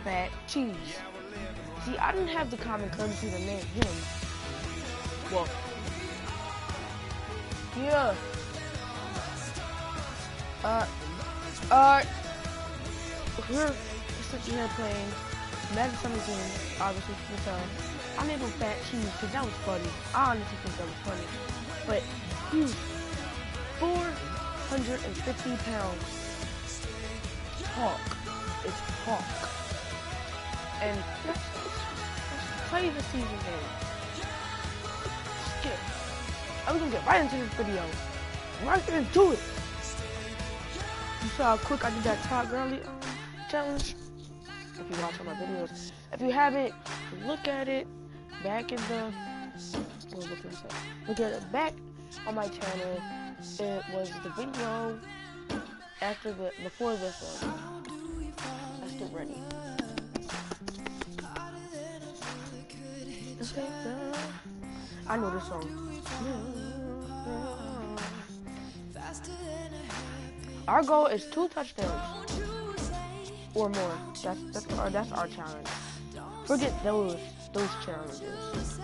fat cheese. See, I didn't have the common courtesy to name him. Well, yeah. We're sitting here playing Madden 17, obviously, you can tell. I named him Fat Cheese because that was funny. I honestly think that was funny. But he's 450 pounds. Hawk. It's Hawk. And let's play the season game. Skip. I'm gonna get right into this video. Right into it. You saw how quick I did that Todd Gurley challenge? If you watch all my videos. If you haven't, look at it back in the... Well, look at it back on my channel. It was the video before this one. Let's get ready. I know this song. Our goal is 2 touchdowns or more. That's our challenge. Forget those challenges.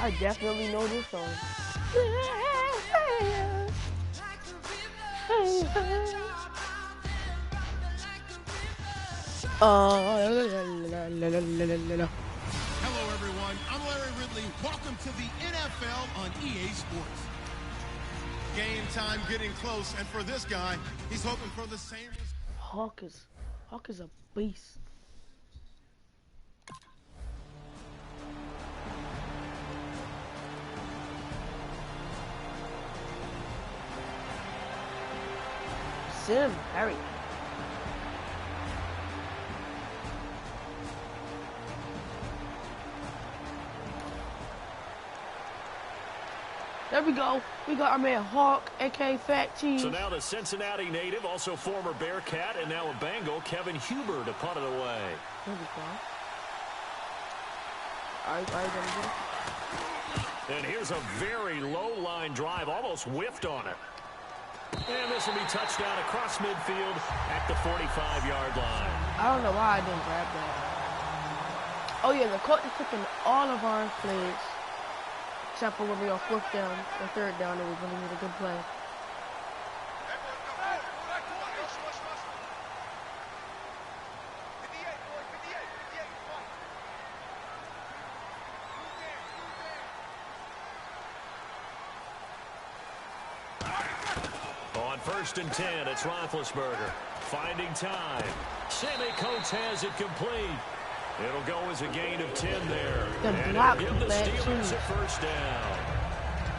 I definitely know this song. Hello everyone, I'm Larry Ridley. Welcome to the NFL on EA Sports. Game time getting close, and for this guy, he's hoping for the same. Hawk is a beast. Sim, hurry. There we go. We got our man Hawk, aka Fat Cheese. So now the Cincinnati native, also former Bearcat, and now a Bengal, Kevin Huber, to punt it away. There we go. All right, get it. And here's a very low line drive, almost whiffed on it. And this will be touchdown across midfield at the 45-yard line. I don't know why I didn't grab that. Oh yeah, the coach is taking all of our plays. Except for when we are 4th down or 3rd down, and we really need a good play. On 1st and 10, it's Roethlisberger. Finding time. Sammy Coates has it complete. It'll go as a gain of 10 there. And it'll give the Steelers a 1st down.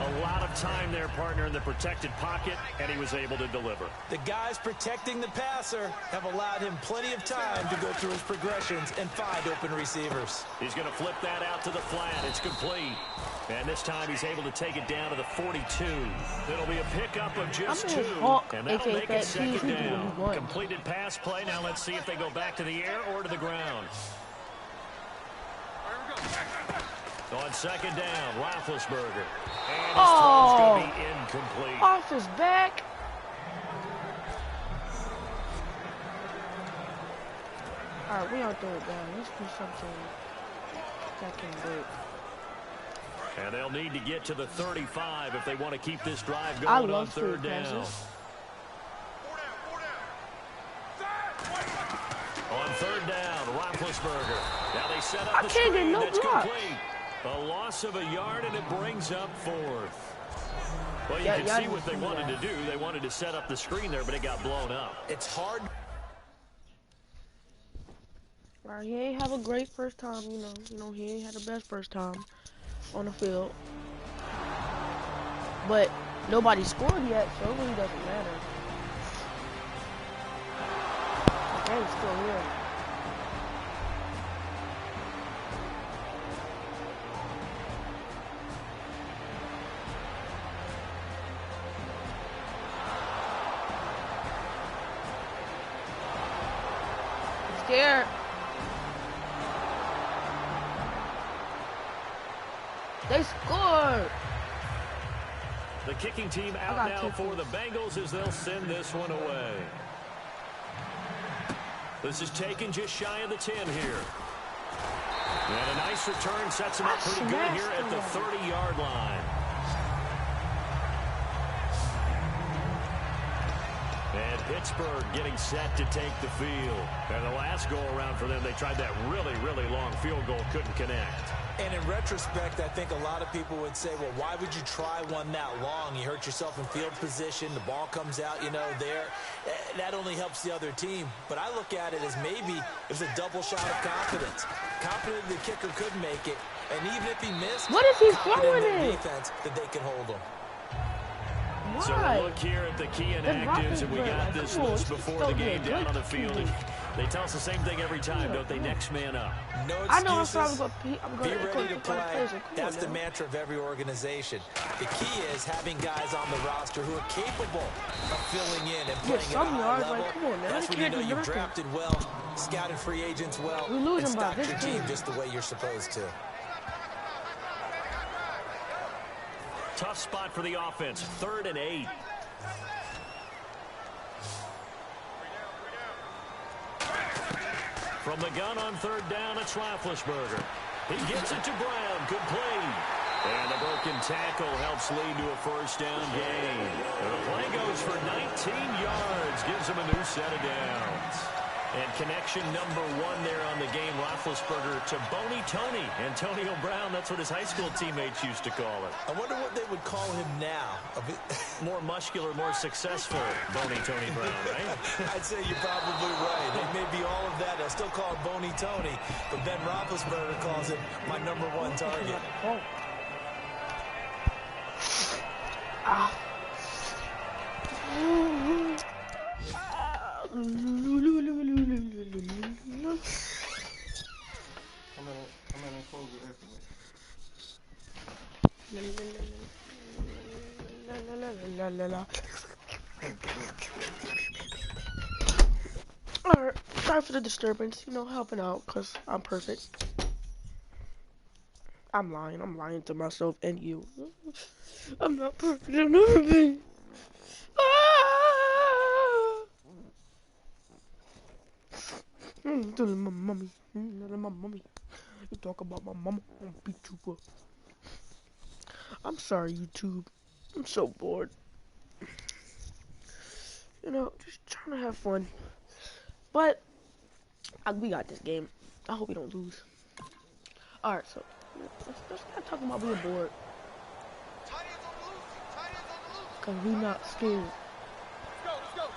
A lot of time there, partner, in the protected pocket, and he was able to deliver. The guys protecting the passer have allowed him plenty of time to go through his progressions and find open receivers. He's going to flip that out to the flat. It's complete. And this time he's able to take it down to the 42. It'll be a pickup of just 2. And that'll make it 2nd down. Completed pass play. Now let's see if they go back to the air or to the ground. On 2nd down, Roethlisberger. And his throw's going to be incomplete. Off his back. All right, we aren't third down. Let's do something that can work. And they'll need to get to the 35 if they want to keep this drive going on 3rd down. On 3rd down, Roethlisberger. Now they set up the screen. That's complete. A loss of a yard, and it brings up 4th. Well, you can see what they wanted to do. They wanted to set up the screen there, but it got blown up. It's hard. Well, he ain't have a great first time, you know, he ain't had the best first time on the field. But nobody scored yet, so it really doesn't matter. The game's still here. Scared. They scored. The kicking team out now for the Bengals as they'll send this one away. This is taken just shy of the 10 here. And a nice return sets him up pretty good here at the 30-yard line. And Pittsburgh getting set to take the field. And the last go-around for them, they tried that really, really long field goal, couldn't connect. And in retrospect, I think a lot of people would say, well, why would you try one that long? You hurt yourself in field position. The ball comes out, you know, there. That only helps the other team. But I look at it as maybe it was a double shot of confidence. Confident the kicker could make it. And even if he missed, what is he confident throwing in their it? defense that they can hold him. Why? So we'll look here at the key inactives, and we got this list before the game down on the field. And they tell us the same thing every time, don't they? Next man up. No excuses. I know I'm Be ready to play. That's the mantra of every organization. The key is having guys on the roster who are capable of filling in and playing at a high level. Like, come on, man. That's when you know you've drafted well, scouted free agents well, and stocked your team just the way you're supposed to. Tough spot for the offense, 3rd and 8. From the gun on 3rd down, it's Roethlisberger. He gets it to Brown, good play. And a broken tackle helps lead to a 1st down gain. And the play goes for 19 yards, gives him a new set of downs. And connection number 1 there on the game, Roethlisberger to Boney Tony. Antonio Brown, that's what his high school teammates used to call it. I wonder what they would call him now. More muscular, more successful Boney Tony Brown, right? I'd say you're probably right. They may be all of that. They'll still call him Boney Tony, but Ben Roethlisberger calls him my number 1 target. Alright, sorry for the disturbance, you know, helping out, because I'm perfect. I'm lying to myself and you. I'm not perfect, I've never been. My mommy. My mommy. You talk about my mama, I'm gonna beat you up. I'm sorry, YouTube. I'm so bored. You know, just trying to have fun. But we got this game. I hope we don't lose. Alright, so let's not talk about being bored. Cause we not scared. Let's go.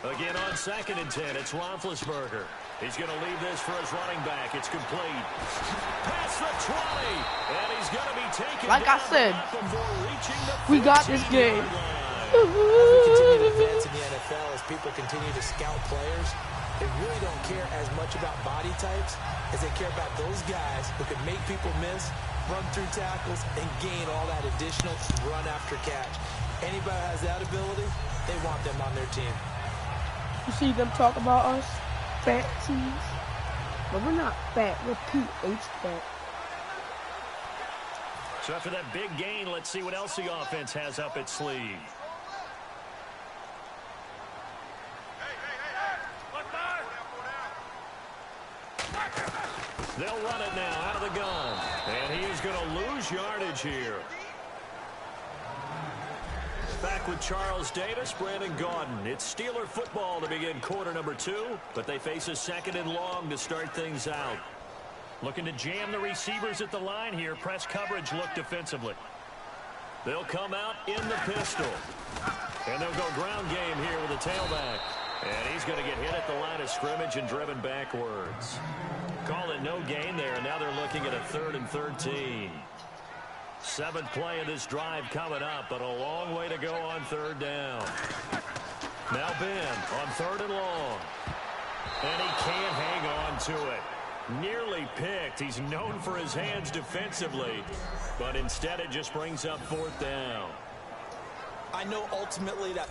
Again on 2nd and 10, it's Roethlisberger. He's going to leave this for his running back. It's complete. Past the 20, and he's going to be taken like I said, we got this game. As we continue to advance in the NFL, as people continue to scout players, they really don't care as much about body types as they care about those guys who can make people miss, run through tackles, and gain all that additional run after catch. Anybody who has that ability, they want them on their team. You see them talk about us, fat teams, but we're not fat, we're PH fat. So after that big gain, let's see what else the offense has up its sleeve. They'll run it now out of the gun. And he is going to lose yardage here. Back with Charles Davis, Brandon Gaudin. It's Steeler football to begin quarter number 2, but they face a 2nd and long to start things out. Looking to jam the receivers at the line here. Press coverage look defensively. They'll come out in the pistol. And they'll go ground game here with a tailback. And he's going to get hit at the line of scrimmage and driven backwards. Call it no gain there, and now they're looking at a 3rd and 13. 7th play of this drive coming up, but a long way to go on 3rd down. Now Ben on 3rd and long. And he can't hang on to it. Nearly picked. He's known for his hands defensively, but instead it just brings up 4th down. I know ultimately that...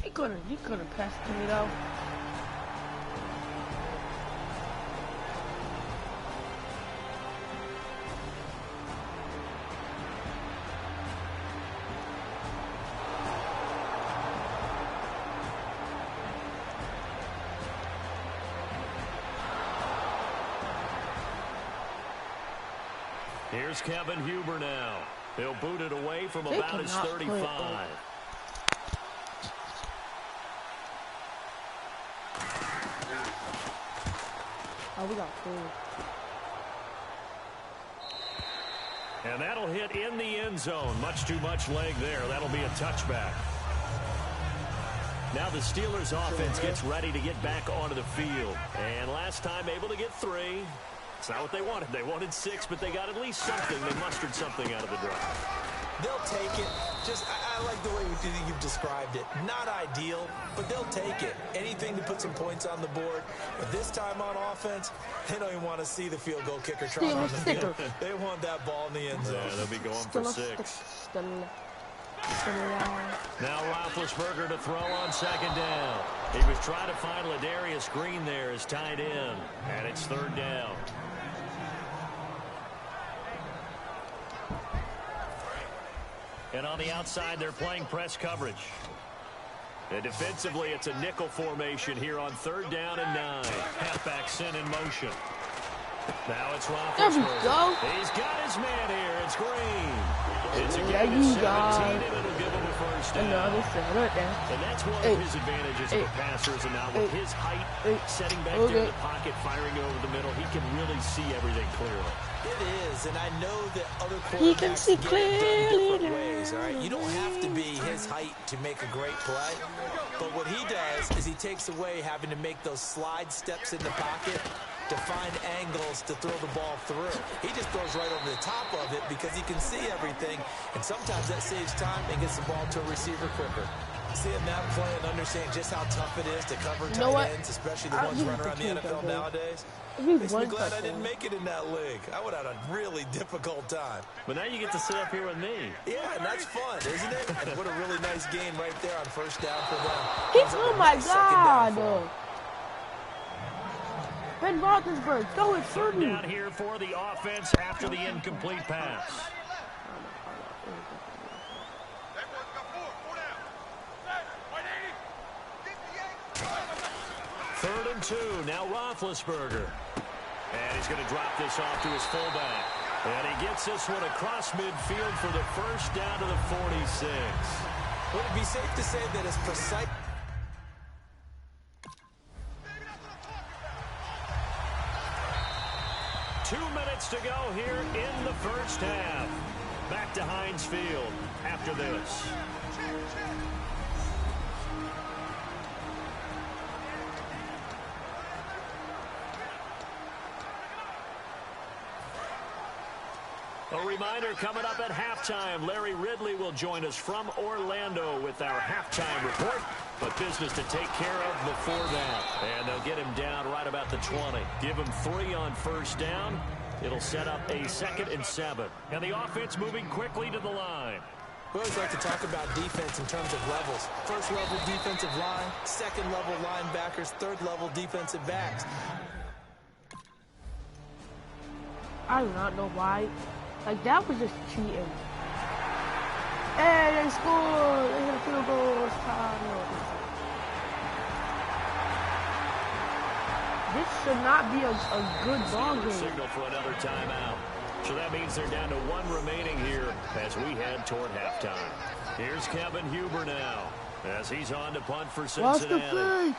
He couldn't pass it to me though. Here's Kevin Huber now. He'll boot it away from about his 35. Oh, we got two. And that'll hit in the end zone. Much too much leg there. That'll be a touchback. Now the Steelers offense gets ready to get back onto the field. And last time able to get 3. It's not what they wanted. They wanted 6, but they got at least something. They mustered something out of the drive. They'll take it. I like the way you've described it. Not ideal, but they'll take it. Anything to put some points on the board. But this time on offense, they don't even want to see the field goal kicker trying on the field. They want that ball in the end zone. Yeah, they'll be going for 6. Now Roethlisberger to throw on second down. He was trying to find Ladarius Green there as tight end, and it's 3rd down. And on the outside, they're playing press coverage. And defensively, it's a nickel formation here on 3rd down and 9. Halfback sent in motion. Now it's Roethlisberger. There we go. He's got his man here. It's Green. It's a There gain of you 17, go. and it'll give him a first down. Another 7 down. And that's one of his advantages of a passer, and now with his height, setting back there in the pocket, firing over the middle, he can really see everything clearly. It is, and I know that other He can see quarterbacks get it done clearly. different ways, all right? You don't have to be his height to make a great play, but what he does is he takes away having to make those slide steps in the pocket to find angles to throw the ball through. He just throws right over the top of it because he can see everything, and sometimes that saves time and gets the ball to a receiver quicker. Seeing that play and understanding just how tough it is to cover tight ends, especially the ones running around the NFL nowadays, makes me glad I didn't make it in that league. I would have had a really difficult time. But now you get to sit up here with me. Yeah, and that's fun, isn't it? And what a really nice game right there on 1st down for them. Oh my God. Ben Roethlisberger, throw it through me. Down here for the offense after the incomplete pass. Third and 2. Now Roethlisberger. And he's going to drop this off to his fullback. And he gets this one across midfield for the first down to the 46. Would it be safe to say that it's precise? Two minutes to go here in the first half. Back to Heinz Field after this. A reminder coming up at halftime, Larry Ridley will join us from Orlando with our halftime report. But business to take care of before that. And they'll get him down right about the 20. Give him 3 on first down. It'll set up a 2nd and 7. And the offense moving quickly to the line. We always like to talk about defense in terms of levels. 1st level defensive line, 2nd level linebackers, 3rd level defensive backs. I do not know why. Like, that was just cheating. Hey, they scored! They hit a field goal. It's time. This should not be a good ball game. Signal for another timeout. So that means they're down to 1 remaining here as we head toward halftime. Here's Kevin Huber now as he's on to punt for Cincinnati. What's the play?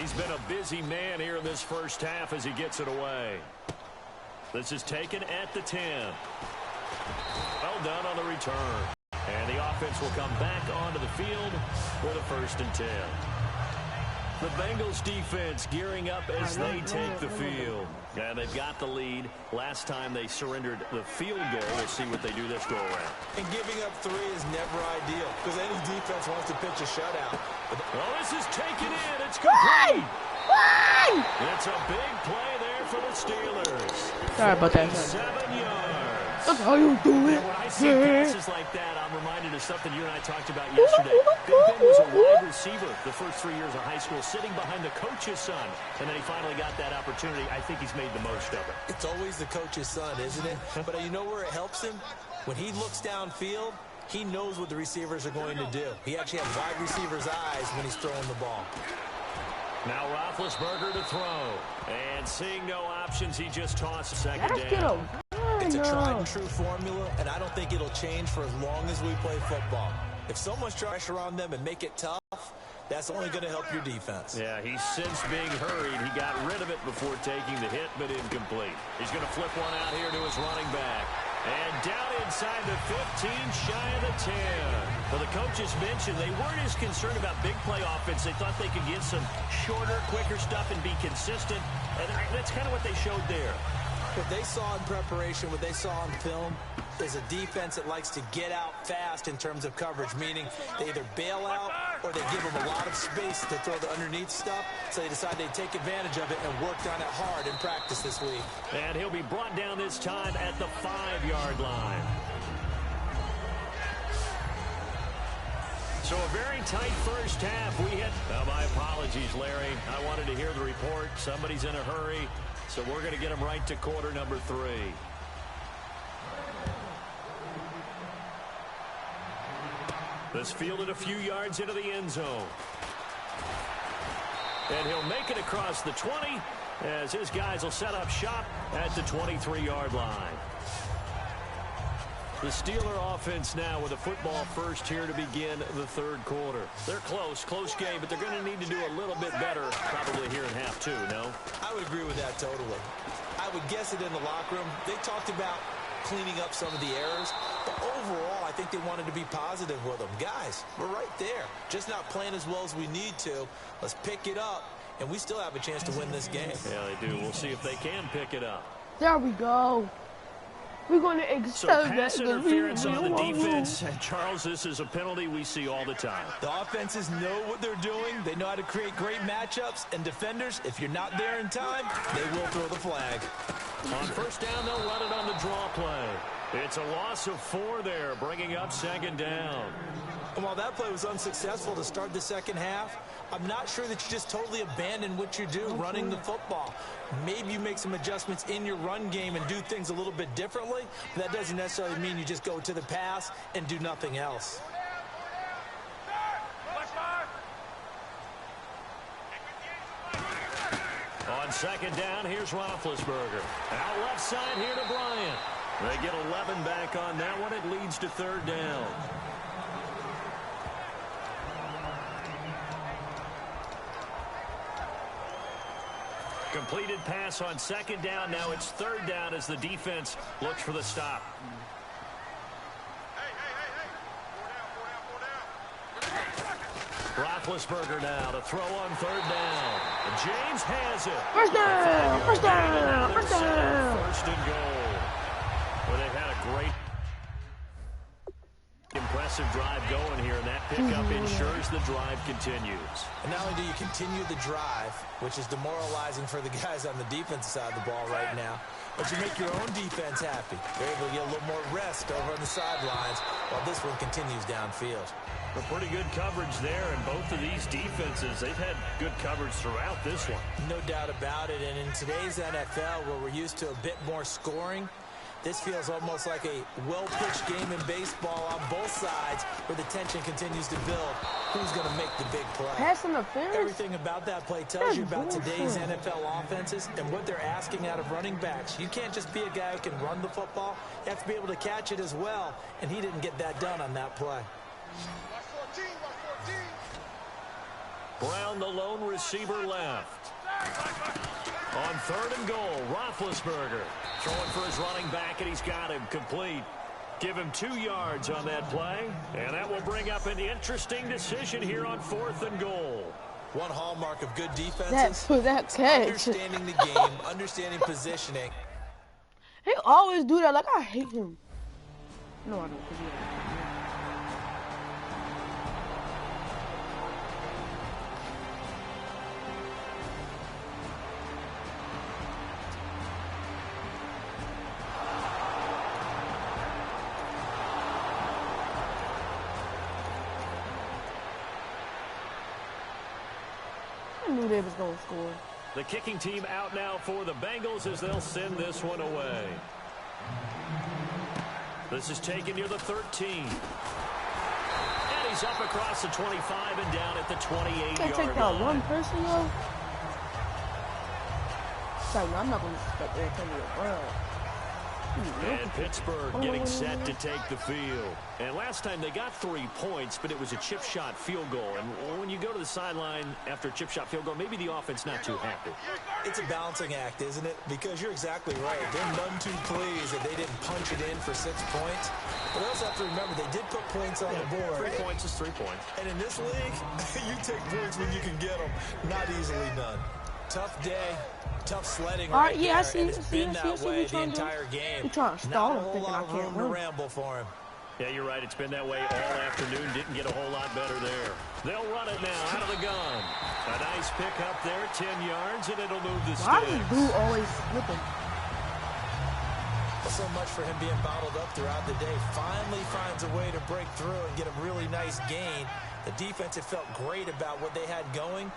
He's been a busy man here in this first half as he gets it away. This is taken at the 10. Well done on the return. And the offense will come back onto the field for the 1st and 10. The Bengals defense gearing up as they take the field. And they've got the lead. Last time they surrendered the field goal. We'll see what they do this go around. And giving up 3 is never ideal because any defense wants to pitch a shutout. Well, this is taken in. It's complete. It's a big play there for the Steelers. Sorry about that. 7 yards. That's how you do it. When I see passes like that, I'm reminded of something you and I talked about yesterday. Big Ben was a wide receiver the first 3 years of high school, sitting behind the coach's son. And then he finally got that opportunity. I think he's made the most of it. It's always the coach's son, isn't it? But you know where it helps him? When he looks downfield, He knows what the receivers are going to do. He actually has wide receivers' eyes when he's throwing the ball. Now Roethlisberger to throw. And seeing no options, he just tossed second down. It's a tried and true formula, and I don't think it'll change for as long as we play football. If someone's trying to pressure on them and make it tough, that's only going to help your defense. Yeah, he's since being hurried. He got rid of it before taking the hit, but incomplete. He's going to flip one out here to his running back. And down inside the 15, shy of the 10. Well, the coaches mentioned they weren't as concerned about big play offense. They thought they could get some shorter, quicker stuff and be consistent. And that's kind of what they showed there. What they saw in preparation, what they saw in film, is a defense that likes to get out fast in terms of coverage, meaning they either bail out or they give them a lot of space to throw the underneath stuff, so they decide they'd take advantage of it and worked on it hard in practice this week. And he'll be brought down this time at the 5-yard line. So a very tight first half. We hit. My apologies, Larry. I wanted to hear the report. Somebody's in a hurry. So we're going to get him right to quarter number 3. This fielded a few yards into the end zone. And he'll make it across the 20 as his guys will set up shop at the 23-yard line. The Steeler offense now with a football first here to begin the third quarter. They're close game, but they're going to need to do a little bit better probably here in half 2, no? I would agree with that totally. I would guess it in the locker room. They talked about cleaning up some of the errors, but overall I think they wanted to be positive with them. Guys, we're right there. Just not playing as well as we need to. Let's pick it up, and we still have a chance to win this game. Yeah, they do. We'll see if they can pick it up. There we go. We're going to extend that. So pass interference on the defense. And Charles, this is a penalty we see all the time. The offenses know what they're doing. They know how to create great matchups. And defenders, if you're not there in time, they will throw the flag. On first down, they'll run it on the draw play. It's a loss of 4 there, bringing up second down. And while that play was unsuccessful to start the second half, I'm not sure that you just totally abandon what you do running the football. Maybe you make some adjustments in your run game and do things a little bit differently. But that doesn't necessarily mean you just go to the pass and do nothing else. On second down, here's Roethlisberger. Out left side here to Bryant. They get 11 back on that one. It leads to third down. Completed pass on second down. Now it's third down as the defense looks for the stop. Roethlisberger now to throw on third down. And James has it. First down! First down! First down! First and goal. Well, they've had a great, impressive drive going here, and that pickup ensures the drive continues. And not only do you continue the drive, which is demoralizing for the guys on the defensive side of the ball right now, but you make your own defense happy. They're able to get a little more rest over on the sidelines while this one continues downfield. A pretty good coverage there, and both of these defenses, they've had good coverage throughout this one. No doubt about it, and in today's NFL, where we're used to a bit more scoring, this feels almost like a well-pitched game in baseball on both sides where the tension continues to build. Who's going to make the big play? Pass interference? Everything about that play tells you about today's NFL offenses and what they're asking out of running backs. You can't just be a guy who can run the football. You have to be able to catch it as well, and he didn't get that done on that play. Brown, the lone receiver, left. On third and goal, Roethlisberger throwing for his running back, and he's got him complete. Give him 2 yards on that play, and that will bring up an interesting decision here on fourth and goal. One hallmark of good defenses, that catch. Understanding the game, understanding positioning. He always do that. Like, I hate him. No, I don't. I knew they was going to score. The kicking team out now for the Bengals as they'll send this one away. This is taken near the 13. And he's up across the 25 and down at the 28-yard line. Can't take that one person, yo. Sorry, I'm not going to expect Antonio Brown. And Pittsburgh getting set to take the field. And last time they got 3 points, but it was a chip shot field goal. And when you go to the sideline after a chip shot field goal, maybe the offense not too happy. It's a balancing act, isn't it? Because you're exactly right. They're none too pleased that they didn't punch it in for 6 points. But they also have to remember they did put points on the board. 3 points is 3 points. And in this league, you take points when you can get them. Not easily done. Tough day. Tough sledding right there, and it's been that way the entire game. Not a whole lot of room to ramble for him. Yeah, you're right. It's been that way all afternoon. Didn't get a whole lot better there. They'll run it now out of the gun. A nice pick up there, 10 yards, and it'll move the sticks. Why is Blue always slipping? So much for him being bottled up throughout the day. Finally finds a way to break through and get a really nice gain. The defense had felt great about what they had going.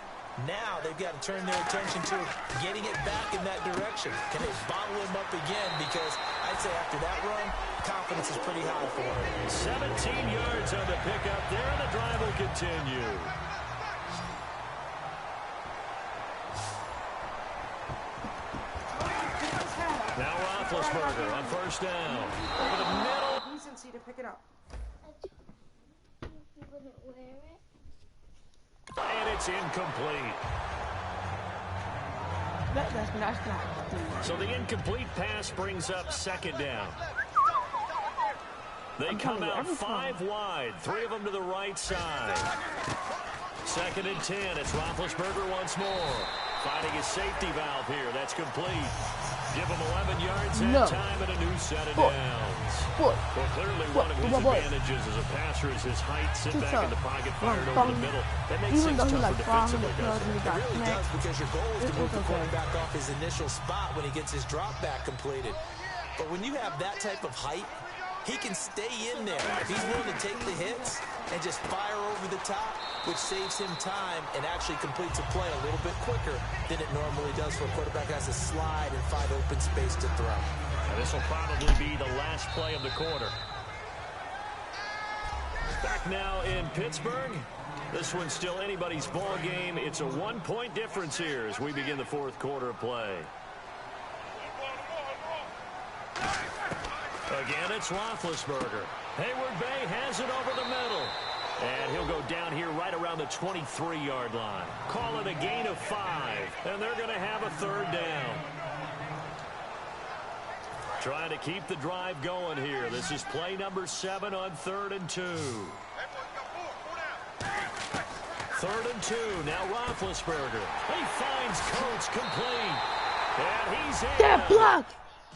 Now they've got to turn their attention to getting it back in that direction. Can they bottle him up again? Because I'd say after that run, confidence is pretty high for him. 17 yards on the pickup there, and the drive will continue. Now Roethlisberger on first down. Over the middle. Decency to pick it up. You wouldn't wear it? And it's incomplete. That's not. So the incomplete pass brings up second down. They come out 5 wide, 3 of them to the right side. 2nd and 10. It's Roethlisberger once more. Finding his safety valve here. That's complete. Give him 11 yards that time and a new set of downs. Well, clearly one of his advantages as a passer is his height. Sit back in the pocket, fired over the middle. That makes things tougher defensively, doesn't it? It really does, because your goal is to move the quarterback off his initial spot when he gets his drop back completed. But when you have that type of height, he can stay in there if he's willing to take the hits and just fire over the top, which saves him time and actually completes a play a little bit quicker than it normally does for a quarterback who has to slide and find open space to throw. And this will probably be the last play of the quarter. Back now in Pittsburgh. This one's still anybody's ball game. It's a 1-point difference here as we begin the 4th quarter of play. Again, it's Roethlisberger. Hayward Bay has it over the middle. And he'll go down here right around the 23-yard line. Call it a gain of 5. And they're going to have a 3rd down. Trying to keep the drive going here. This is play number 7 on 3rd and 2. 3rd and 2. Now Roethlisberger. He finds Coates complete. And he's in. That block.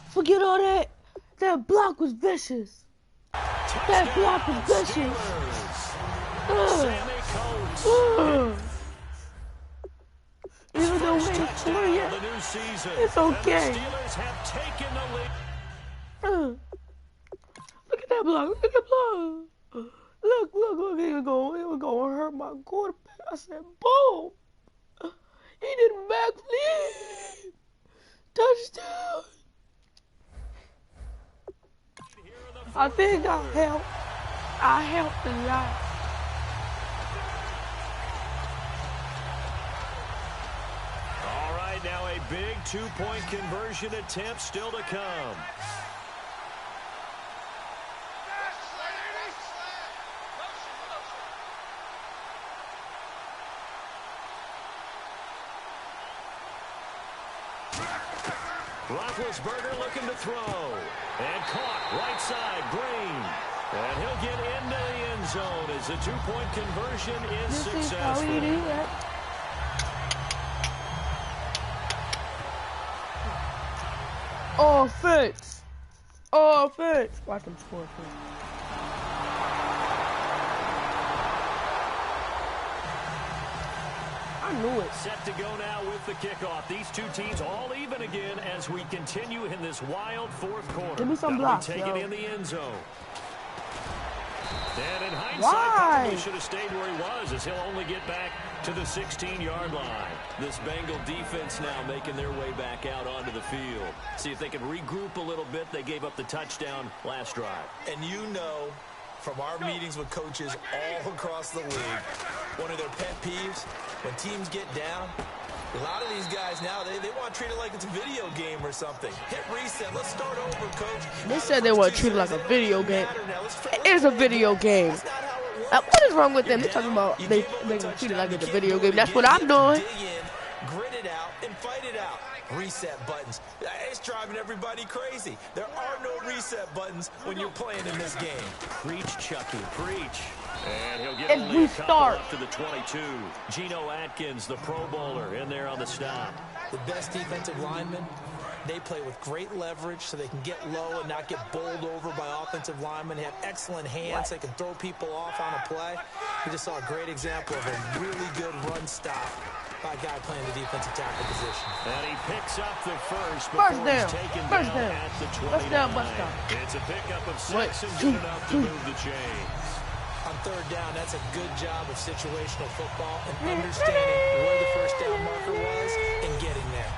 Forget all that. That block was vicious. That block was vicious. Sammy Coates. Even though we ain't scored yet, it's okay. And the Steelers have taken the lead. Look at that block. Look at that block. Look. It was going to hurt my quarterback. I said, boom. He didn't backflip. Touchdown. I think I helped. I helped a lot. All right, now a big 2-point conversion attempt still to come. Roethlisberger looking to throw. And caught right side, Green. And he'll get into the end zone as the 2-point conversion is successful. This is how we do that. Offense. Watch them score. I knew it. Set to go now with the kickoff. These two teams all even again as we continue in this wild 4th quarter. Give me some blocks, taken in the end zone. And in hindsight, Why? probably should have stayed where he was, as he'll only get back to the 16-yard line. This Bengal defense now making their way back out onto the field. See if they can regroup a little bit. They gave up the touchdown last drive. And you know, from our meetings with coaches all across the league, one of their pet peeves, when teams get down, a lot of these guys now, they want to treat it like it's a video game or something. Hit reset. Let's start over, coach. They said they want to treat it like a video game. It is a video game. What is wrong with them? They're talking about they gonna treat it like it's a video game. That's what I'm doing. Grit it out and fight it out. Reset buttons. It's driving everybody crazy. There are no reset buttons when you're playing in this game. Preach, Chucky, preach. And he'll get And only a couple restart. up to the 22. Geno Atkins, the Pro Bowler, in there on the stop. The best defensive linemen, they play with great leverage so they can get low and not get bowled over by offensive linemen. They have excellent hands. They can throw people off on a play. We just saw a great example of a really good run stop by a guy playing the defensive tackle position. And he picks up the first before down. he's taken First down down. at the 29. First down, first down. It's a pickup of 6 What? and good enough to move the chains. On third down, that's a good job of situational football and understanding where the first down marker was and getting there.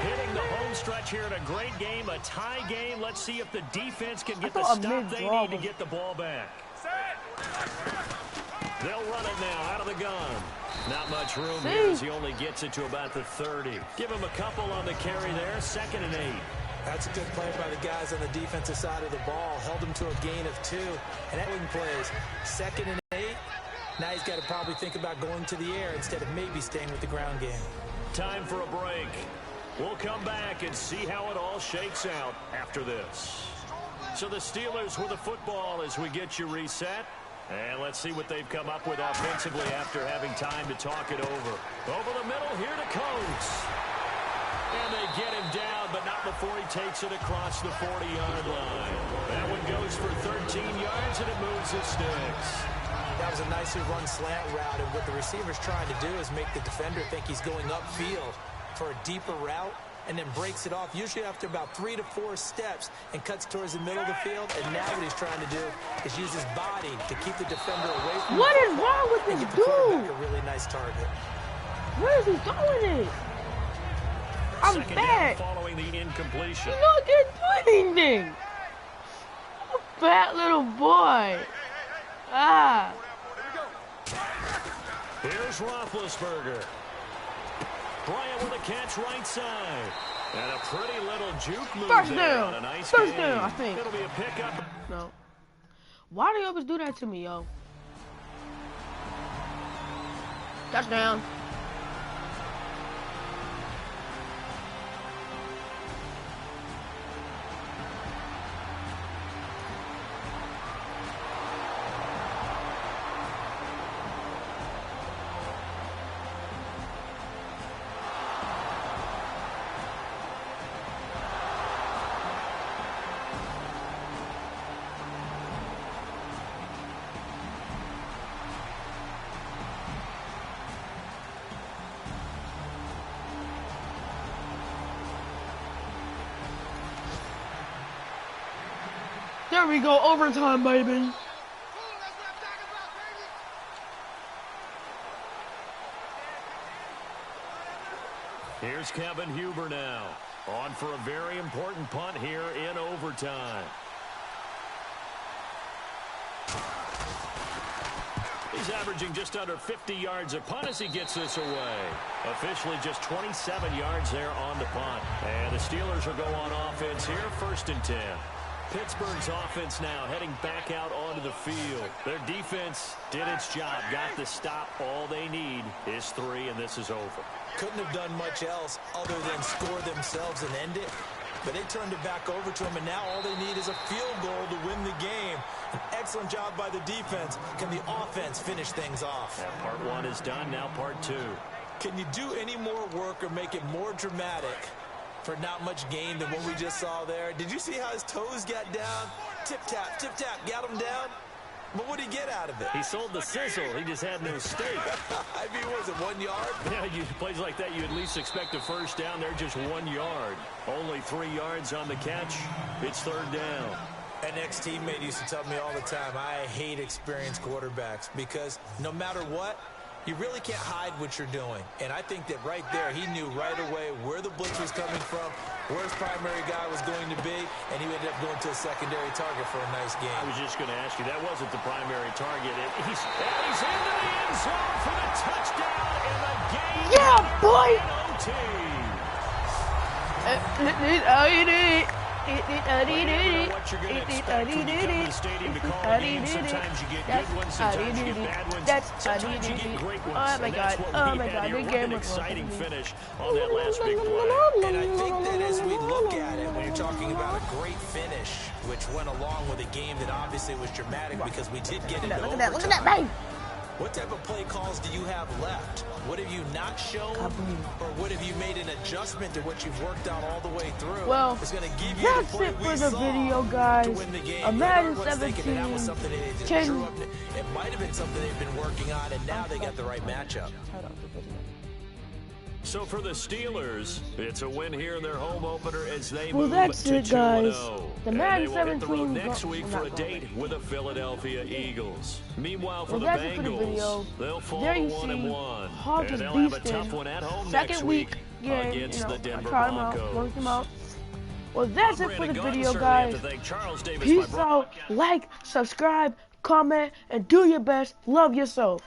Hitting the home stretch here in a great game, a tie game. Let's see if the defense can get the thought a stop they mid-draw need to was- get the ball back. They'll run it now out of the gun. Not much room here as he only gets it to about the 30. Give him a couple on the carry there, 2nd and 8. That's a good play by the guys on the defensive side of the ball. Held him to a gain of 2. And that wing plays 2nd and 8. Now he's got to probably think about going to the air instead of maybe staying with the ground game. Time for a break. We'll come back and see how it all shakes out after this. So the Steelers with the football as we get you reset. And let's see what they've come up with offensively after having time to talk it over. Over the middle, here to Coates. And they get him down, but not before he takes it across the 40-yard line. That one goes for 13 yards, and it moves the sticks. That was a nicely run slant route, and what the receiver's trying to do is make the defender think he's going upfield for a deeper route, and then breaks it off, usually after about 3 to 4 steps, and cuts towards the middle of the field. And now what he's trying to do is use his body to keep the defender away from What the is wrong with and this get the quarterback dude? a really nice target. Where is he going in? I'm Second back. down following the incompletion. You don't get anything. A fat little boy. Ah. Here's Roethlisberger. Bryant with a catch right side. And a pretty little juke move First there down. on a nice First gain. down, I think. It'll be a pickup. No. Why do you always do that to me, yo? Touchdown. There we go, overtime, baby. Here's Kevin Huber now. On for a very important punt here in overtime. He's averaging just under 50 yards a punt as he gets this away. Officially just 27 yards there on the punt. And the Steelers will go on offense here, 1st and 10. Pittsburgh's offense now heading back out onto the field. Their defense did its job, got the stop. All they need is 3, and this is over. Couldn't have done much else other than score themselves and end it. But they turned it back over to him, and now all they need is a field goal to win the game. An excellent job by the defense. Can the offense finish things off? Yeah, part 1 is done, now part 2. Can you do any more work or make it more dramatic for not much gain than what we just saw there? Did you see how his toes got down? Tip-tap, got him down. But what did he get out of it? He sold the sizzle. He just had no steak. I mean, was it 1 yard? Yeah, plays like that, you at least expect a first down. They're just 1 yard. Only 3 yards on the catch. It's 3rd down. An ex-teammate used to tell me all the time, I hate experienced quarterbacks because no matter what, you really can't hide what you're doing. And I think that right there, he knew right away where the blitz was coming from, where his primary guy was going to be, and he ended up going to a secondary target for a nice game. I was just going to ask you, that wasn't the primary target. He's into the end zone for the touchdown in the game. Yeah, boy! What you're going to expect when you come to the stadium to call a game. Sometimes you get good ones, sometimes you get bad ones, sometimes you get great ones. Oh my God, oh my God, the game was an exciting finish on that last big play. And I think that as we look at it, when you're talking about a great finish, which went along with a game that obviously was dramatic because we did get into overtime. Look at that, bang! What type of play calls do you have left? What have you not shown? Or what have you made an adjustment to what you've worked out all the way through? Well, it's going to give you that's it for the video, guys. A Madden 17. It might have been something they've been working on, and now they got the right matchup. So for the Steelers, it's a win here in their home opener as they well, move that's to it, guys. 2-0. The Madden and they will hit the road 17 next week for a date with the Philadelphia Eagles. Meanwhile, for the that's it for the Bengals, video. they'll fall There to you 1-1. Hawk And is they'll have a beasting. tough one at home Second next week week game, against the Denver I tried them out, Broncos. worked them out. Well, that's it for the video, Certainly guys. have to thank Charles Davis, Peace out, like, subscribe, comment, and do your best. Love yourself.